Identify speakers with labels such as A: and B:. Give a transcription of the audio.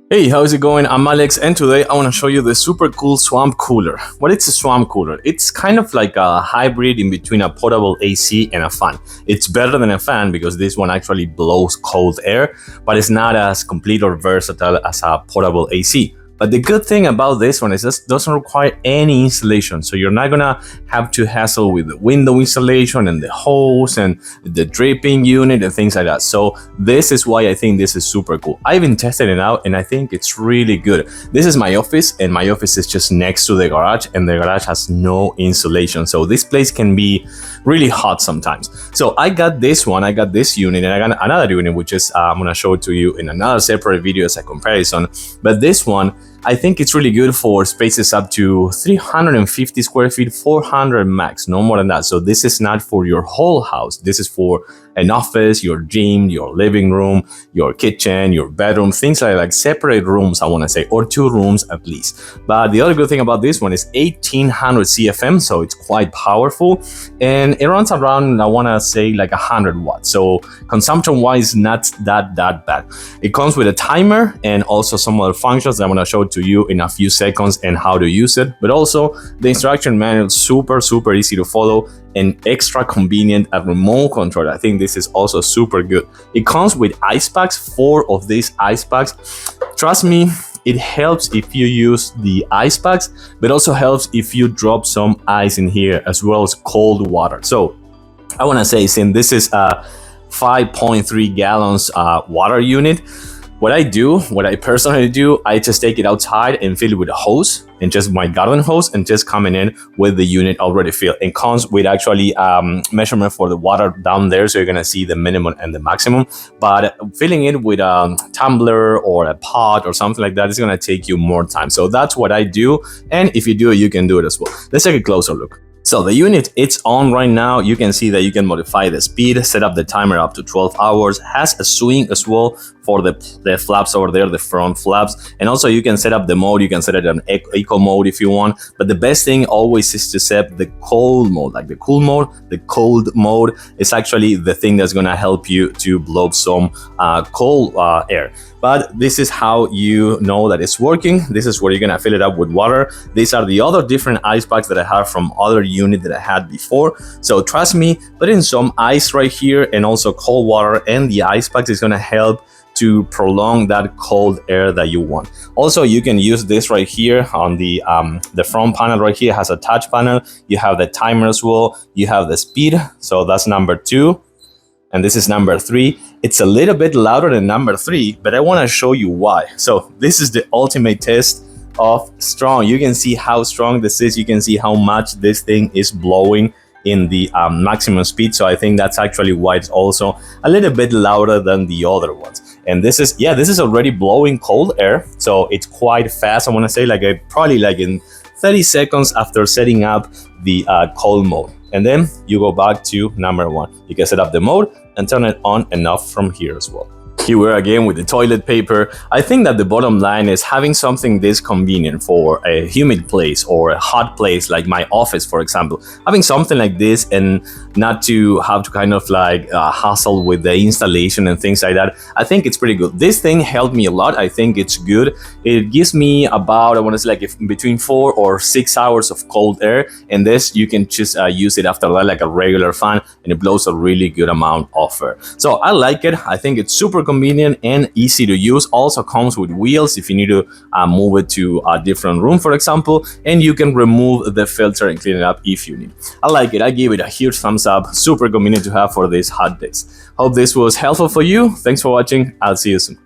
A: Hey, how's it going? I'm Alex, and today I want to show you the super cool swamp cooler. What is a swamp cooler? It's kind of like a hybrid in between a portable AC and a fan. It's better than a fan because this one actually blows cold air, but it's not as complete or versatile as a portable AC. But the good thing about this one is this doesn't require any installation. So you're not gonna have to hassle with the window installation and the hose and the dripping unit and things like that. So this is why I think this is super cool. I even tested it out and I think it's really good. This is my office, and my office is just next to the garage, and the garage has no insulation. So this place can be really hot sometimes. So I got this one, I got this unit, and I got another unit, which is I'm gonna show it to you in another separate video as a comparison. But this one, I think it's really good for spaces up to 350 square feet, 400 max, no more than that. So this is not for your whole house. This is for an office, your gym, your living room, your kitchen, your bedroom, things like separate rooms, I want to say, or 2 rooms at least. But the other good thing about this one is 1800 CFM, so it's quite powerful, and it runs around, I want to say, like 100 watts. So consumption wise, not that bad. It comes with a timer and also some other functions that I'm going to show to you in a few seconds and how to use it. But also the instruction manual, super easy to follow and extra convenient at remote control. I think this is also super good. It comes with ice packs, 4 of these ice packs. Trust me, it helps if you use the ice packs, but also helps if you drop some ice in here as well as cold water. So I want to say, since this is a 5.3 gallons water unit, what I personally do, I just take it outside and fill it with a hose, and just my garden hose, and just coming in with the unit already filled. It comes with actually measurement for the water down there, so you're gonna see the minimum and the maximum. But filling it with a tumbler or a pot or something like that is gonna take you more time. So that's what I do, and if you do it, you can do it as well. Let's take a closer look. So the unit, it's on right now. You can see that you can modify the speed, set up the timer up to 12 hours, has a swing as well for the flaps over there, the front flaps. And also you can set up the mode. You can set it on eco mode if you want. But the best thing always is to set the cold mode, like the cool mode. The cold mode is actually the thing that's gonna help you to blow some cold air. But this is how you know that it's working. This is where you're gonna fill it up with water. These are the other different ice packs that I have from other unit that I had before. So trust me, put in some ice right here and also cold water, and the ice packs is gonna help to prolong that cold air that you want. Also, you can use this right here on the front panel right here. Has a touch panel. You have the timer as well. You have the speed. So that's number 2. And this is number 3. It's a little bit louder than number 3, but I want to show you why. So this is the ultimate test of strong. You can see how strong this is. You can see how much this thing is blowing in the maximum speed. So I think that's actually why it's also a little bit louder than the other ones. And this is already blowing cold air. So it's quite fast. I want to say probably in 30 seconds after setting up the cold mode. And then you go back to number 1. You can set up the mode and turn it on and off from here as well. Here we are again with the toilet paper. I think that the bottom line is having something this convenient for a humid place or a hot place like my office, for example. Having something like this and not to have to kind of hustle with the installation and things like that, I think it's pretty good. This thing helped me a lot. I think it's good. It gives me about, I want to say, between 4 or 6 hours of cold air, and this you can just use it after that like a regular fan, and it blows a really good amount of air. So I like it. I think it's super convenient and easy to use. Also comes with wheels if you need to move it to a different room, for example, and you can remove the filter and clean it up if you need. I like it. I give it a huge thumbs up. Super convenient to have for these hot days. Hope this was helpful for you. Thanks for watching. I'll see you soon.